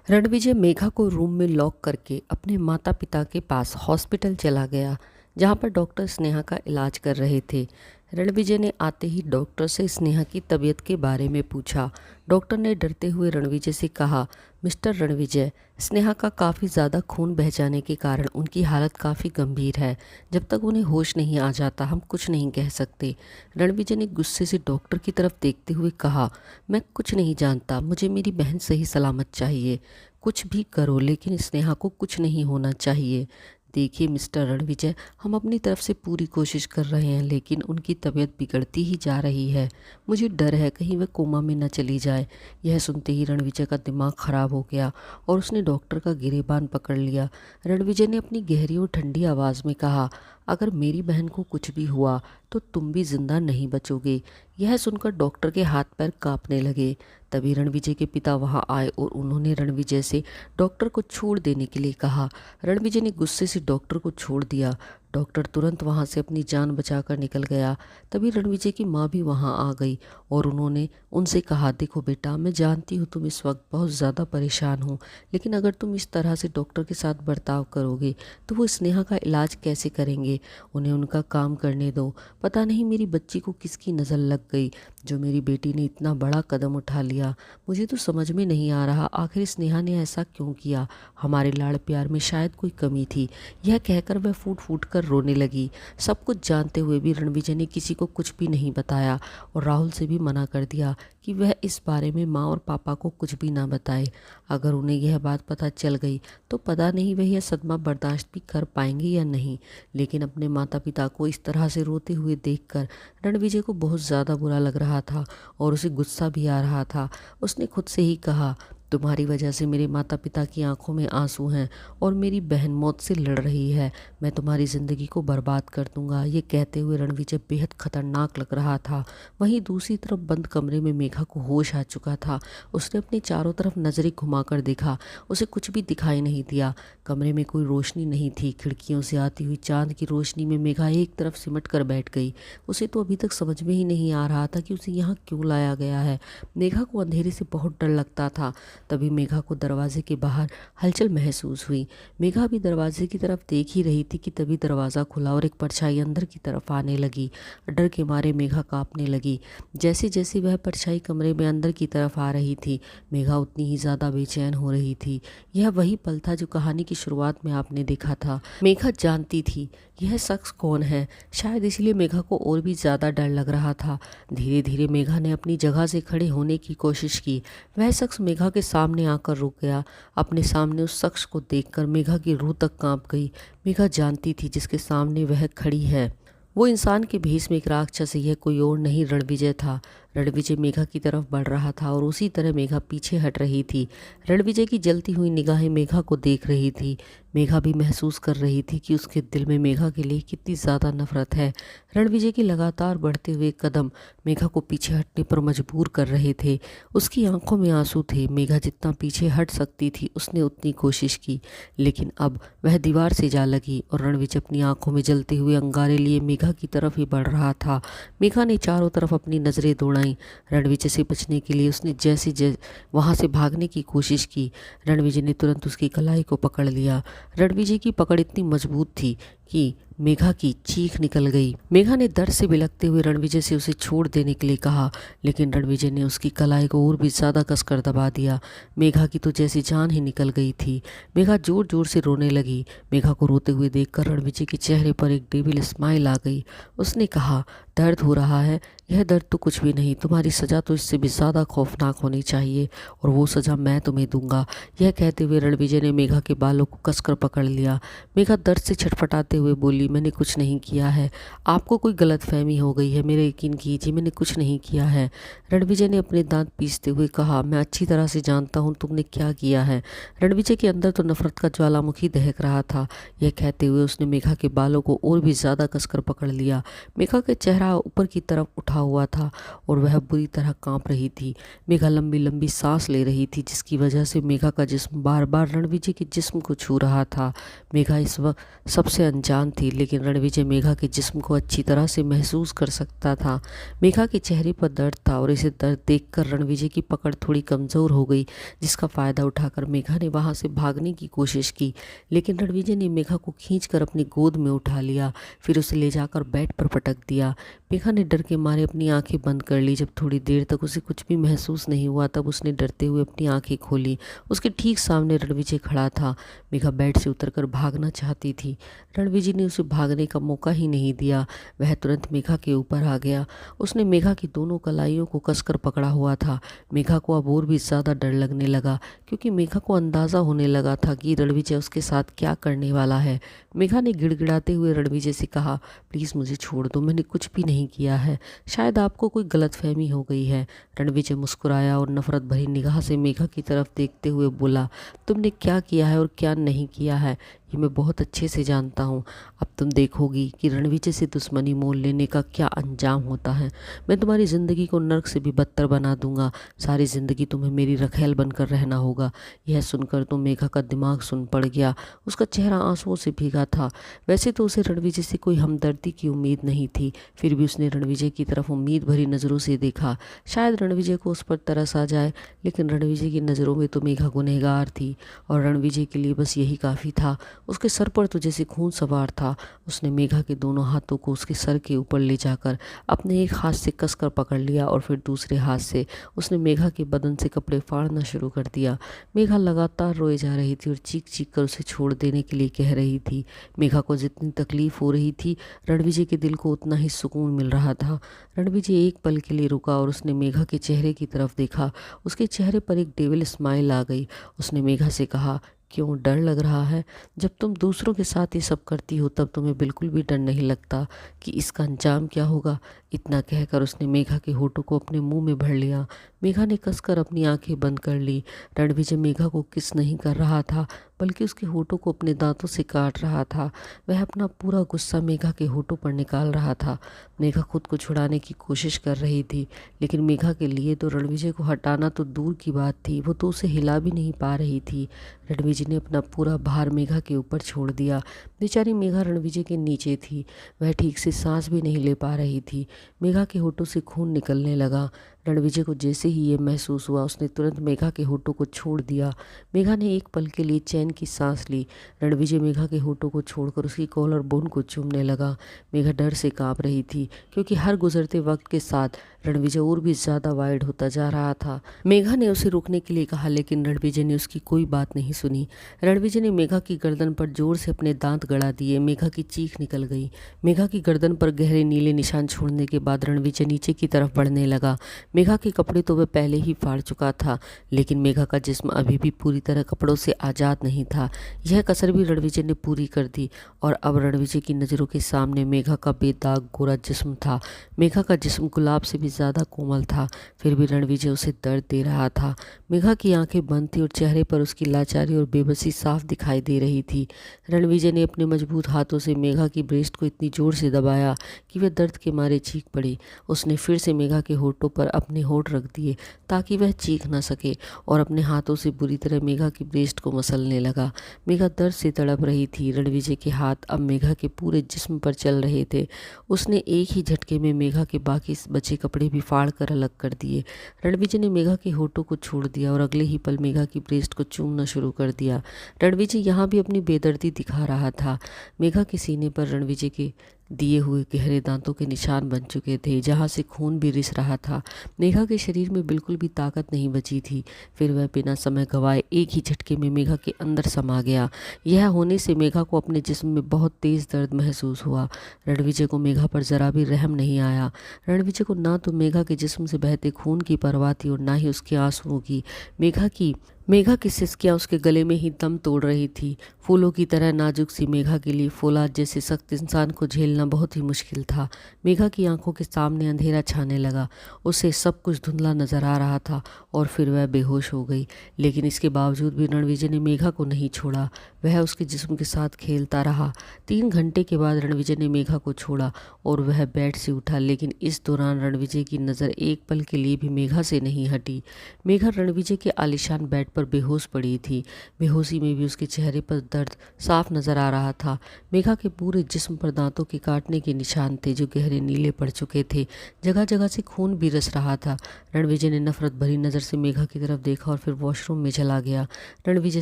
रणविजय मेघा को रूम में लॉक करके अपने माता पिता के पास हॉस्पिटल चला गया, जहां पर डॉक्टर स्नेहा का इलाज कर रहे थे। रणविजय ने आते ही डॉक्टर से स्नेहा की तबीयत के बारे में पूछा। डॉक्टर ने डरते हुए रणविजय से कहा, मिस्टर रणविजय, स्नेहा का काफ़ी ज़्यादा खून बह जाने के कारण उनकी हालत काफ़ी गंभीर है। जब तक उन्हें होश नहीं आ जाता हम कुछ नहीं कह सकते। रणविजय ने गुस्से से डॉक्टर की तरफ देखते हुए कहा, मैं कुछ नहीं जानता, मुझे मेरी बहन सही सलामत चाहिए। कुछ भी करो लेकिन स्नेहा को कुछ नहीं होना चाहिए। देखिए मिस्टर रणविजय, हम अपनी तरफ से पूरी कोशिश कर रहे हैं लेकिन उनकी तबीयत बिगड़ती ही जा रही है। मुझे डर है कहीं वह कोमा में न चली जाए। यह सुनते ही रणविजय का दिमाग खराब हो गया और उसने डॉक्टर का गिरेबान पकड़ लिया। रणविजय ने अपनी गहरी और ठंडी आवाज़ में कहा, अगर मेरी बहन को कुछ भी हुआ तो तुम भी जिंदा नहीं बचोगे। यह सुनकर डॉक्टर के हाथ पैर कांपने लगे। तभी रणविजय के पिता वहां आए और उन्होंने रणविजय से डॉक्टर को छोड़ देने के लिए कहा। रणविजय ने गुस्से से डॉक्टर को छोड़ दिया। डॉक्टर तुरंत वहां से अपनी जान बचाकर निकल गया। तभी रणविजय की माँ भी वहां आ गई और उन्होंने उनसे कहा, देखो बेटा, मैं जानती हूँ तुम इस वक्त बहुत ज़्यादा परेशान हो, लेकिन अगर तुम इस तरह से डॉक्टर के साथ बर्ताव करोगे तो वो स्नेहा का इलाज कैसे करेंगे। उन्हें उनका काम करने दो। पता नहीं मेरी बच्ची को किसकी नज़र लग गई जो मेरी बेटी ने इतना बड़ा कदम उठा लिया। मुझे तो समझ में नहीं आ रहा आखिर स्नेहा ने ऐसा क्यों किया। हमारे लाड़ प्यार में शायद कोई कमी थी। यह कहकर वह फूट फूट कर रोने लगी। सब कुछ जानते हुए भी रणविजय ने किसी को कुछ भी नहीं बताया और राहुल से भी मना कर दिया कि वह इस बारे में माँ और पापा को कुछ भी ना बताए। अगर उन्हें यह बात पता चल गई तो पता नहीं वह यह सदमा बर्दाश्त भी कर पाएंगे या नहीं। लेकिन अपने माता पिता को इस तरह से रोते हुए देखकर रणविजय को बहुत ज़्यादा बुरा लग रहा था और उसे गुस्सा भी आ रहा था। उसने खुद से ही कहा, तुम्हारी वजह से मेरे माता पिता की आंखों में आंसू हैं और मेरी बहन मौत से लड़ रही है। मैं तुम्हारी ज़िंदगी को बर्बाद कर दूंगा। ये कहते हुए रणविजय बेहद खतरनाक लग रहा था। वहीं दूसरी तरफ बंद कमरे में मेघा को होश आ चुका था। उसने अपनी चारों तरफ नजरें घुमाकर देखा, उसे कुछ भी दिखाई नहीं दिया। कमरे में कोई रोशनी नहीं थी। खिड़कियों से आती हुई चांद की रोशनी में मेघा एक तरफ सिमट कर बैठ गई। उसे तो अभी तक समझ में ही नहीं आ रहा था कि उसे यहाँ क्यों लाया गया है। मेघा को अंधेरे से बहुत डर लगता था। तभी मेघा को दरवाजे के बाहर हलचल महसूस हुई। मेघा भी दरवाजे की तरफ देख ही रही थी कि तभी दरवाज़ा खुला और एक परछाई अंदर की तरफ आने लगी। डर के मारे मेघा कांपने लगी। जैसे जैसे वह परछाई कमरे में अंदर की तरफ आ रही थी, मेघा उतनी ही ज़्यादा बेचैन हो रही थी। यह वही पल था जो कहानी की शुरुआत में आपने देखा था। मेघा जानती थी यह शख्स कौन है, शायद इसलिए मेघा को और भी ज़्यादा डर लग रहा था। धीरे धीरे मेघा ने अपनी जगह से खड़े होने की कोशिश की। वह शख्स मेघा के सामने आकर रुक गया। अपने सामने उस शख्स को देखकर मेघा की रूह तक कांप गई। मेघा जानती थी जिसके सामने वह खड़ी है वो इंसान के भेष में एक राक्षस है। यह कोई और नहीं रणविजय था। रणविजय मेघा की तरफ बढ़ रहा था और उसी तरह मेघा पीछे हट रही थी। रणविजय की जलती हुई निगाहें मेघा को देख रही थी। मेघा भी महसूस कर रही थी कि उसके दिल में मेघा के लिए कितनी ज़्यादा नफरत है। रणविजय के लगातार बढ़ते हुए कदम मेघा को पीछे हटने पर मजबूर कर रहे थे। उसकी आंखों में आंसू थे। मेघा जितना पीछे हट सकती थी उसने उतनी कोशिश की, लेकिन अब वह दीवार से जा लगी और रणविजय अपनी आंखों में जलते हुए अंगारे लिए मेघा की तरफ ही बढ़ रहा था। मेघा ने चारों तरफ अपनी नज़रें दौड़ाई। रणविजय से बचने के लिए उसने जैसे वहां से भागने की कोशिश की। रणविजय ने तुरंत उसकी कलाई को पकड़ लिया। रणविजय की पकड़ इतनी मजबूत थी कि मेघा की चीख निकल गई। मेघा ने दर्द से बिलखते हुए रणविजय से उसे छोड़ देने के लिए कहा, लेकिन रणविजय ने उसकी कलाई को और भी ज़्यादा कसकर दबा दिया। मेघा की तो जैसी जान ही निकल गई थी। मेघा जोर जोर से रोने लगी। मेघा को रोते हुए देखकर रणविजय के चेहरे पर एक डेविल स्माइल आ गई। उसने कहा, दर्द हो रहा है? यह दर्द तो कुछ भी नहीं। तुम्हारी सज़ा तो इससे भी ज़्यादा खौफनाक होनी चाहिए और वो सज़ा मैं तुम्हें दूंगा। यह कहते हुए रणविजय ने मेघा के बालों को कसकर पकड़ लिया। मेघा दर्द से छटपटाते हुए बोली, मैंने कुछ नहीं किया है। आपको कोई गलतफहमी हो गई है। मेरे यकीन कीजिए, मैंने कुछ नहीं किया है। रणविजय ने अपने दांत पीसते हुए कहा, मैं अच्छी तरह से जानता हूँ तुमने क्या किया है। रणविजय के अंदर तो नफरत का ज्वालामुखी दहक रहा था। यह कहते हुए उसने मेघा के बालों को और भी ज़्यादा कसकर पकड़ लिया। मेघा का चेहरा ऊपर की तरफ उठा हुआ था और वह बुरी तरह कांप रही थी। मेघा लंबी लंबी सांस ले रही थी, जिसकी वजह से मेघा का जिस्म बार बार रणविजय के जिस्म को छू रहा था। मेघा इस वक्त सबसे अनजान थी, लेकिन रणविजय मेघा के जिस्म को अच्छी तरह से महसूस कर सकता था। मेघा के चेहरे पर दर्द था और इसे दर्द देखकर रणविजय की पकड़ थोड़ी कमज़ोर हो गई, जिसका फ़ायदा उठाकर मेघा ने वहाँ से भागने की कोशिश की। लेकिन रणविजय ने मेघा को खींचकर अपनी गोद में उठा लिया, फिर उसे ले जाकर बेड पर पटक दिया। मेघा ने डर के मारे अपनी आंखें बंद कर ली। जब थोड़ी देर तक उसे कुछ भी महसूस नहीं हुआ, तब उसने डरते हुए अपनी आंखें खोली। उसके ठीक सामने रणविजय खड़ा था। मेघा बेड से उतरकर भागना चाहती थी। रणविजय ने उसे भागने का मौका ही नहीं दिया। वह तुरंत मेघा के ऊपर आ गया। उसने मेघा की दोनों कलाइयों को कसकर पकड़ा हुआ था। मेघा को अब और भी ज़्यादा डर लगने लगा, क्योंकि मेघा को अंदाज़ा होने लगा था कि रणविजय उसके साथ क्या करने वाला है। मेघा ने गिड़गिड़ाते हुए रणविजय से कहा, प्लीज़ मुझे छोड़ दो, मैंने कुछ भी नहीं किया है, शायद आपको कोई गलतफहमी हो गई है। रणविजय मुस्कुराया और नफरत भरी निगाह से मेघा की तरफ देखते हुए बोला, तुमने क्या किया है और क्या नहीं किया है ये मैं बहुत अच्छे से जानता हूँ। अब तुम देखोगी कि रणविजय से दुश्मनी मोल लेने का क्या अंजाम होता है। मैं तुम्हारी ज़िंदगी को नर्क से भी बदतर बना दूंगा। सारी ज़िंदगी तुम्हें मेरी रखैल बनकर रहना होगा। यह सुनकर तो मेघा का दिमाग सुन पड़ गया। उसका चेहरा आंसुओं से भीगा था। वैसे तो उसे रणविजय से कोई हमदर्दी की उम्मीद नहीं थी, फिर भी उसने रणविजय की तरफ उम्मीद भरी नज़रों से देखा। शायद रणविजय को उस पर तरस आ जाए, लेकिन रणविजय की नज़रों में तो मेघा गुनहगार थी और रणविजय के लिए बस यही काफ़ी था। उसके सर पर तो जैसे खून सवार था। उसने मेघा के दोनों हाथों को उसके सर के ऊपर ले जाकर अपने एक हाथ से कसकर पकड़ लिया और फिर दूसरे हाथ से उसने मेघा के बदन से कपड़े फाड़ना शुरू कर दिया। मेघा लगातार रोए जा रही थी और चीख चीख कर उसे छोड़ देने के लिए कह रही थी। मेघा को जितनी तकलीफ हो रही थी, रणविजय के दिल को उतना ही सुकून मिल रहा था। रणविजय एक पल के लिए रुका और उसने मेघा के चेहरे की तरफ देखा। उसके चेहरे पर एक डेविल स्माइल आ गई। उसने मेघा से कहा, क्यों डर लग रहा है? जब तुम दूसरों के साथ ये सब करती हो तब तुम्हें बिल्कुल भी डर नहीं लगता कि इसका अंजाम क्या होगा? इतना कहकर उसने मेघा के होठों को अपने मुंह में भर लिया। मेघा ने कसकर अपनी आंखें बंद कर ली। रणविजय मेघा को किस नहीं कर रहा था, बल्कि उसके होठों को अपने दांतों से काट रहा था। वह अपना पूरा गुस्सा मेघा के होठों पर निकाल रहा था। मेघा खुद को छुड़ाने की कोशिश कर रही थी, लेकिन मेघा के लिए तो रणविजय को हटाना तो दूर की बात थी, वो तो उसे हिला भी नहीं पा रही थी। रणविजय ने अपना पूरा भार मेघा के ऊपर छोड़ दिया। बेचारी मेघा रणविजय के नीचे थी। वह ठीक से सांस भी नहीं ले पा रही थी। मेघा के होठों से खून निकलने लगा। रणविजय को जैसे ही ये महसूस हुआ, उसने तुरंत मेघा के होठों को छोड़ दिया। मेघा ने एक पल के लिए चैन की सांस ली। रणविजय मेघा के होठों को छोड़कर उसकी कॉलर बोन को चूमने लगा। मेघा डर से कांप रही थी, क्योंकि हर गुजरते वक्त के साथ रणविजय और भी ज़्यादा वाइल्ड होता जा रहा था। मेघा ने उसे रुकने के लिए कहा, लेकिन रणविजय ने उसकी कोई बात नहीं सुनी। रणविजय ने मेघा की गर्दन पर जोर से अपने दांत गड़ा दिए। मेघा की चीख निकल गई। मेघा की गर्दन पर गहरे नीले निशान छोड़ने के बाद रणविजय नीचे की तरफ बढ़ने लगा। मेघा के कपड़े तो वह पहले ही फाड़ चुका था, लेकिन मेघा का जिस्म अभी भी पूरी तरह कपड़ों से आज़ाद नहीं था। यह कसर भी रणविजय ने पूरी कर दी और अब रणविजय की नज़रों के सामने मेघा का बेदाग गोरा जिस्म था। मेघा का जिस्म गुलाब से भी ज़्यादा कोमल था, फिर भी रणविजय उसे दर्द दे रहा था। मेघा की आंखें बंद थी और चेहरे पर उसकी लाचारी और बेबसी साफ दिखाई दे रही थी। रणविजय ने अपने मजबूत हाथों से मेघा की ब्रेस्ट को इतनी जोर से दबाया कि वह दर्द के मारे चीख पड़ी। उसने फिर से मेघा के होठों पर अपने होठ रख दिए ताकि वह चीख न सके और अपने हाथों से बुरी तरह मेघा की ब्रेस्ट को मसलने लगा। मेघा दर्द से तड़प रही थी। रणविजय के हाथ अब मेघा के पूरे जिस्म पर चल रहे थे। उसने एक ही झटके में मेघा के बाकी बचे कपड़े भी फाड़ कर अलग कर दिए। रणविजय ने मेघा के होठों को छोड़ दिया और अगले ही पल मेघा की ब्रेस्ट को चूमना शुरू कर दिया। रणविजय यहाँ भी अपनी बेदर्दी दिखा रहा था। मेघा के सीने पर रणविजय के दिए हुए गहरे दांतों के निशान बन चुके थे, जहाँ से खून भी रिस रहा था। मेघा के शरीर में बिल्कुल भी ताकत नहीं बची थी। फिर वह बिना समय गंवाए एक ही झटके में मेघा के अंदर समा गया। यह होने से मेघा को अपने जिस्म में बहुत तेज दर्द महसूस हुआ। रणविजय को मेघा पर जरा भी रहम नहीं आया। रणविजय को ना तो मेघा के जिस्म से बहते खून की परवाह थी और ना ही उसके आंसुओं की। मेघा की सिसकियाँ उसके गले में ही दम तोड़ रही थी। फूलों की तरह नाजुक सी मेघा के लिए फौलाद जैसे सख्त इंसान को झेलना बहुत ही मुश्किल था। मेघा की आंखों के सामने अंधेरा छाने लगा। उसे सब कुछ धुंधला नजर आ रहा था और फिर वह बेहोश हो गई। लेकिन इसके बावजूद भी रणविजय ने मेघा को नहीं छोड़ा। वह उसके जिस्म के साथ खेलता रहा। 3 घंटे के बाद रणविजय ने मेघा को छोड़ा और वह बेड से उठा, लेकिन इस दौरान रणविजय की नज़र एक पल के लिए भी मेघा से नहीं हटी। मेघा रणविजय के आलीशान बेड पर बेहोश पड़ी थी। बेहोशी में भी उसके चेहरे पर दर्द साफ नजर आ रहा था। मेघा के पूरे जिस्म पर दांतों के काटने के निशान थे जो गहरे नीले पड़ चुके थे। जगह जगह से खून भी रिस रहा था। रणविजय ने नफरत भरी नज़र से मेघा की तरफ देखा और फिर वॉशरूम में चला गया। रणविजय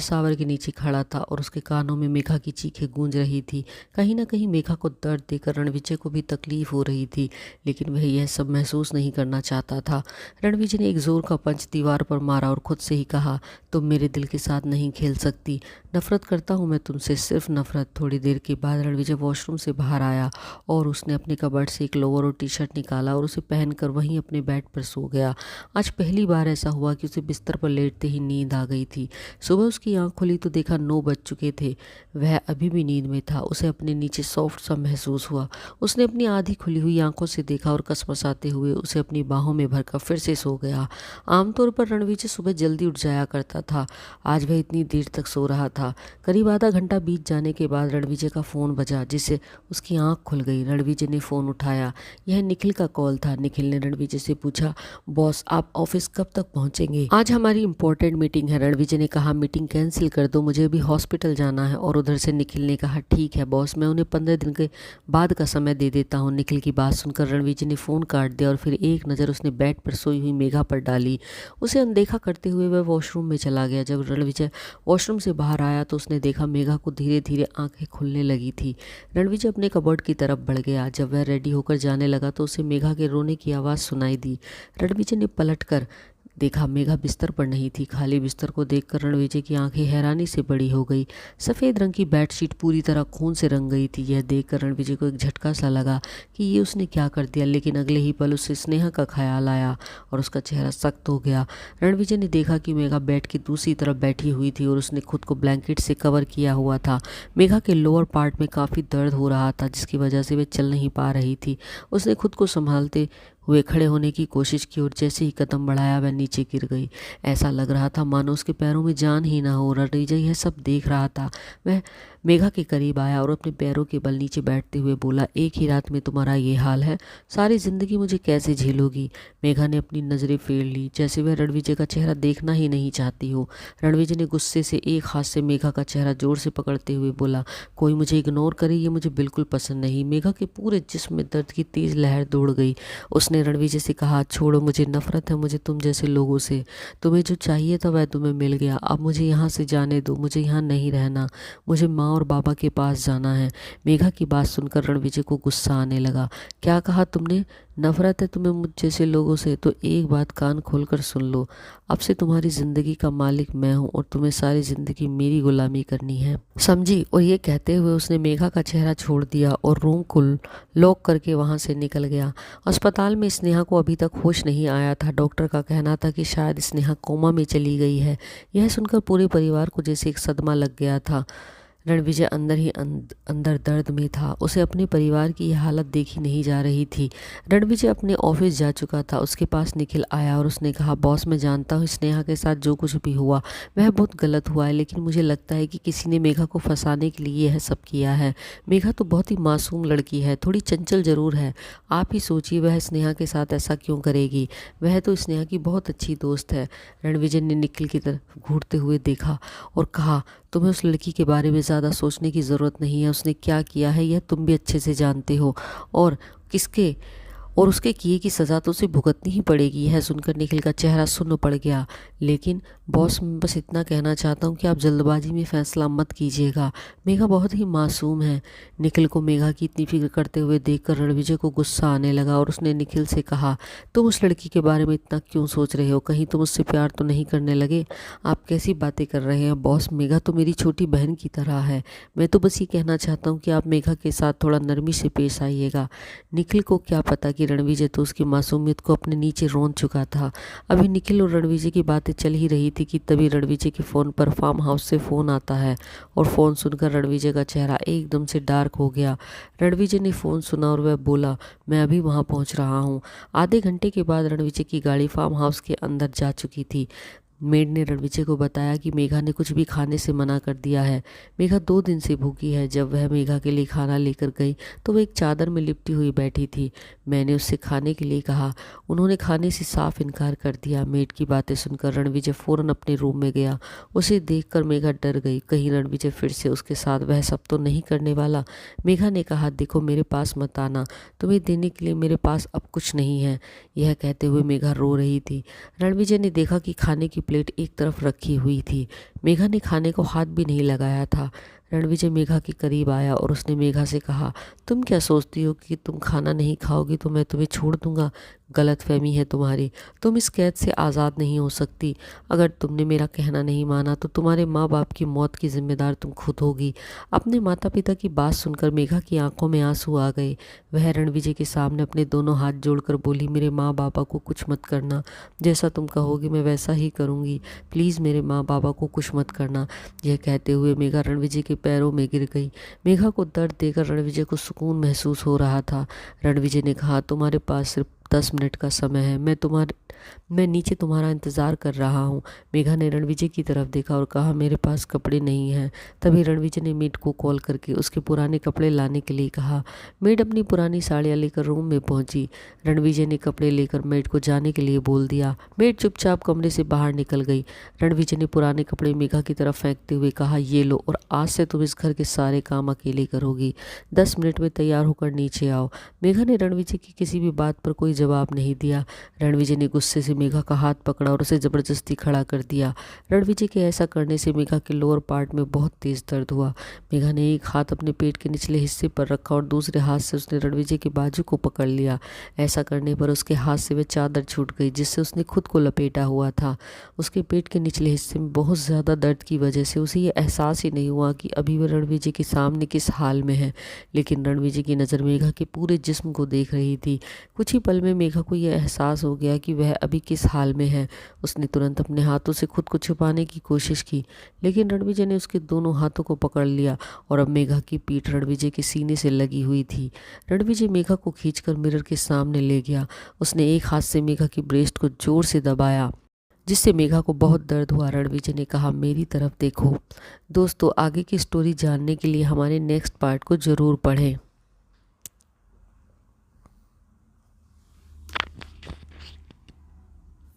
शावर के नीचे खड़ा था और उसके कानों में मेघा की चीखें गूंज रही थी। कहीं ना कहीं मेघा को दर्द देकर रणविजय को भी तकलीफ हो रही थी, लेकिन वह यह सब महसूस नहीं करना चाहता था। रणविजय ने एक जोर का पंच दीवार पर मारा और खुद से ही कहा, तुम मेरे दिल के साथ नहीं खेल सकती। नफरत करता हूँ मैं तुमसे, सिर्फ नफरत। थोड़ी देर के बाद रणविजय वॉशरूम से बाहर आया और उसने अपने कबर्ड से एक लोअर और टी शर्ट निकाला और उसे पहनकर वहीं अपने बेड पर सो गया। आज पहली बार ऐसा हुआ कि उसे बिस्तर पर लेटते ही नींद आ गई थी। सुबह उसकी आंख खुली तो देखा 9 बज चुके थे। वह अभी भी नींद में था। उसे अपने नीचे सॉफ्ट सा महसूस हुआ। उसने अपनी आधी खुली हुई आंखों से देखा और कसमसाते हुए उसे अपनी बाहों में भरकर फिर से सो गया। आमतौर पर रणविजय सुबह जल्दी उठ जाया करता था। आज वह इतनी देर तक सो रहा था। करीब आधा घंटा बीत जाने के बाद रणविजय का फ़ोन बजा, जिससे उसकी आंख खुल गई। रणविजय ने फ़ोन उठाया। यह निखिल का कॉल था। निखिल ने रणविजय से पूछा, बॉस आप ऑफिस कब तक पहुंचेंगे? आज हमारी इंपॉर्टेंट मीटिंग है। रणविजय ने कहा, मीटिंग कैंसिल कर दो, मुझे भी हॉस्पिटल जाना है। और उधर से निखिल ने कहा, ठीक है बॉस, मैं उन्हें 15 दिन के बाद का समय दे देता हूँ। निखिल की बात सुनकर रणविजय ने फ़ोन काट दिया और फिर एक नज़र उसने बेड पर सोई हुई मेघा पर डाली। उसे अनदेखा करते हुए वह वॉशरूम में चला गया। जब रणविजय वॉशरूम से बाहर आया तो उसने देखा मेघा को धीरे धीरे आंखें खुलने लगी थी। रणविजय अपने कबर्ड की तरफ बढ़ गया। जब वह रेडी होकर जाने लगा तो उसे मेघा के रोने की आवाज़ सुनाई दी। रणविजय ने पलटकर देखा, मेघा बिस्तर पर नहीं थी। खाली बिस्तर को देखकर रणविजय की आंखें हैरानी से बड़ी हो गई। सफ़ेद रंग की बेडशीट पूरी तरह खून से रंग गई थी। यह देखकर रणविजय को एक झटका सा लगा कि ये उसने क्या कर दिया, लेकिन अगले ही पल उसे स्नेहा का ख्याल आया और उसका चेहरा सख्त हो गया। रणविजय ने देखा कि मेघा बेड की दूसरी तरफ बैठी हुई थी और उसने खुद को ब्लैंकेट से कवर किया हुआ था। मेघा के लोअर पार्ट में काफ़ी दर्द हो रहा था, जिसकी वजह से वह चल नहीं पा रही थी। उसने खुद को संभालते हुए खड़े होने की कोशिश की और जैसे ही कदम बढ़ाया वह नीचे गिर गई। ऐसा लग रहा था मानो उसके पैरों में जान ही ना हो। रणविजय यह सब देख रहा था। वह मेघा के करीब आया और अपने पैरों के बल नीचे बैठते हुए बोला, एक ही रात में तुम्हारा ये हाल है, सारी जिंदगी मुझे कैसे झेलोगी? मेघा ने अपनी नज़रें फेर ली, जैसे वह रणविजय का चेहरा देखना ही नहीं चाहती हो। रणविजय ने गुस्से से एक हाथ से मेघा का चेहरा जोर से पकड़ते हुए बोला, कोई मुझे इग्नोर करे ये मुझे बिल्कुल पसंद नहीं। मेघा के पूरे जिस्म में दर्द की तेज लहर दौड़ गई। उसने रणविजय से कहा, छोड़ो, मुझे नफरत है मुझे तुम जैसे लोगों से। तुम्हें जो चाहिए था वह तुम्हें मिल गया। अब मुझे यहाँ से जाने दो, मुझे यहाँ नहीं रहना। मुझे माँ और बाबा के पास जाना है। मेघा की बात सुनकर रणविजय को गुस्सा आने लगा। क्या कहा तुमने? नफरत है तुम्हें मुझ जैसे लोगों से? तो एक बात कान खोलकर सुन लो, अब से तुम्हारी जिंदगी का मालिक मैं हूँ और तुम्हें सारी जिंदगी मेरी गुलामी करनी है, समझी? और ये कहते हुए उसने मेघा का चेहरा छोड़ दिया और रूम को लॉक करके वहां से निकल गया। अस्पताल में स्नेहा को अभी तक होश नहीं आया था। डॉक्टर का कहना था कि शायद स्नेहा कोमा में चली गई है। यह सुनकर पूरे परिवार को जैसे एक सदमा लग गया था। रणविजय अंदर ही अंदर दर्द में था। उसे अपने परिवार की यह हालत देखी नहीं जा रही थी। रणविजय अपने ऑफिस जा चुका था। उसके पास निखिल आया और उसने कहा, बॉस मैं जानता हूँ स्नेहा के साथ जो कुछ भी हुआ वह बहुत गलत हुआ है, लेकिन मुझे लगता है कि किसी ने मेघा को फंसाने के लिए यह सब किया है। मेघा तो बहुत ही मासूम लड़की है, थोड़ी चंचल जरूर है। आप ही सोचिए वह स्नेहा के साथ ऐसा क्यों करेगी? वह तो स्नेहा की बहुत अच्छी दोस्त है। रणविजय ने निखिल की तरफ घूरते हुए देखा और कहा, तुम्हें उस लड़की के बारे में ज़्यादा सोचने की ज़रूरत नहीं है। उसने क्या किया है यह तुम भी अच्छे से जानते हो और किसके और उसके किए की सज़ा तो उसे भुगतनी ही पड़ेगी। यह सुनकर निखिल का चेहरा सुन्न पड़ गया। लेकिन बॉस मैं बस इतना कहना चाहता हूँ कि आप जल्दबाजी में फ़ैसला मत कीजिएगा। मेघा बहुत ही मासूम है। निखिल को मेघा की इतनी फिक्र करते हुए देखकर रणविजय को गुस्सा आने लगा और उसने निखिल से कहा, तुम उस लड़की के बारे में इतना क्यों सोच रहे हो? कहीं तुम उससे प्यार तो नहीं करने लगे? आप कैसी बातें कर रहे हैं बॉस? मेघा तो मेरी छोटी बहन की तरह है। मैं तो बस ये कहना चाहता हूँ कि आप मेघा के साथ थोड़ा नरमी से पेश आइएगा। निखिल को क्या पता कि रणविजय तो उसकी मासूमियत को अपने नीचे रौंद चुका था। अभी निखिल और रणविजय की बातें चल ही रही थी कि तभी रणविजय के फ़ोन पर फार्म हाउस से फ़ोन आता है और फ़ोन सुनकर रणविजय का चेहरा एकदम से डार्क हो गया। रणविजय ने फ़ोन सुना और वह बोला, मैं अभी वहाँ पहुँच रहा हूँ। आधे घंटे के बाद रणविजय की गाड़ी फार्म हाउस के अंदर जा चुकी थी। मेड ने रणविजय को बताया कि मेघा ने कुछ भी खाने से मना कर दिया है। मेघा 2 दिन से भूखी है। जब वह मेघा के लिए खाना लेकर गई तो वह एक चादर में लिपटी हुई बैठी थी। मैंने उससे खाने के लिए कहा, उन्होंने खाने से साफ इनकार कर दिया। मेड की बातें सुनकर रणविजय फौरन अपने रूम में गया। उसे देखकर मेघा डर गई, कहीं रणविजय फिर से उसके साथ वह सब तो नहीं करने वाला। मेघा ने कहा, देखो मेरे पास मत आना, तुम्हें देने के लिए मेरे पास अब कुछ नहीं है। यह कहते हुए मेघा रो रही थी। रणविजय ने देखा कि खाने की प्लेट एक तरफ रखी हुई थी। मेघा ने खाने को हाथ भी नहीं लगाया था। रणविजय मेघा के करीब आया और उसने मेघा से कहा, तुम क्या सोचती हो कि तुम खाना नहीं खाओगी तो मैं तुम्हें छोड़ दूंगा? गलतफहमी है तुम्हारी। तुम इस कैद से आज़ाद नहीं हो सकती। अगर तुमने मेरा कहना नहीं माना तो तुम्हारे माँ बाप की मौत की जिम्मेदार तुम खुद होगी। अपने माता पिता की बात सुनकर मेघा की आंखों में आंसू आ गए। वह रणविजय के सामने अपने दोनों हाथ जोड़कर बोली, मेरे माँ बाबा को कुछ मत करना। जैसा तुम कहोगी मैं वैसा ही करूँगी। प्लीज़ मेरे माँ बाबा को कुछ मत करना। यह कहते हुए मेघा रणविजय के पैरों में गिर गई। मेघा को दर्द देकर रणविजय को सुकून महसूस हो रहा था। रणविजय ने कहा, तुम्हारे पास सिर्फ 10 मिनट का समय है। मैं नीचे तुम्हारा इंतज़ार कर रहा हूँ। मेघा ने रणविजय की तरफ देखा और कहा, मेरे पास कपड़े नहीं हैं। तभी रणविजय ने मेड को कॉल करके उसके पुराने कपड़े लाने के लिए कहा। मेड अपनी पुरानी साड़ियाँ लेकर रूम में पहुंची। रणविजय ने कपड़े लेकर मेड को जाने के लिए बोल दिया। मेड चुपचाप कमरे से बाहर निकल गई। रणविजय ने पुराने कपड़े मेघा की तरफ फेंकते हुए कहा, ये लो, और आज से तुम इस घर के सारे काम अकेले करोगी। 10 मिनट में तैयार होकर नीचे आओ। मेघा ने रणविजय की किसी भी बात पर कोई जवाब नहीं दिया। रणविजय ने गुस्से से मेघा का हाथ पकड़ा और उसे जबरदस्ती खड़ा कर दिया। रणविजय के ऐसा करने से मेघा के लोअर पार्ट में बहुत तेज दर्द हुआ। मेघा ने एक हाथ अपने पेट के निचले हिस्से पर रखा और दूसरे हाथ से उसने रणविजय के बाजू को पकड़ लिया। ऐसा करने पर उसके हाथ से वह चादर छूट गई जिससे उसने खुद को लपेटा हुआ था। उसके पेट के निचले हिस्से में बहुत ज़्यादा दर्द की वजह से उसे ये एहसास ही नहीं हुआ कि अभी वह रणविजय के सामने किस हाल में है। लेकिन रणविजय की नज़र मेघा के पूरे जिस्म को देख रही थी। कुछ ही पल में मेघा को यह एहसास हो गया कि वह अभी किस हाल में है। उसने तुरंत अपने हाथों से खुद को छुपाने की कोशिश की, लेकिन रणविजय ने उसके दोनों हाथों को पकड़ लिया और अब मेघा की पीठ रणविजय के सीने से लगी हुई थी। रणविजय मेघा को खींचकर मिरर के सामने ले गया। उसने एक हाथ से मेघा की ब्रेस्ट को जोर से दबाया जिससे मेघा को बहुत दर्द हुआ। रणविजय ने कहा, मेरी तरफ देखो। दोस्तों, आगे की स्टोरी जानने के लिए हमारे नेक्स्ट पार्ट को ज़रूर पढ़ें।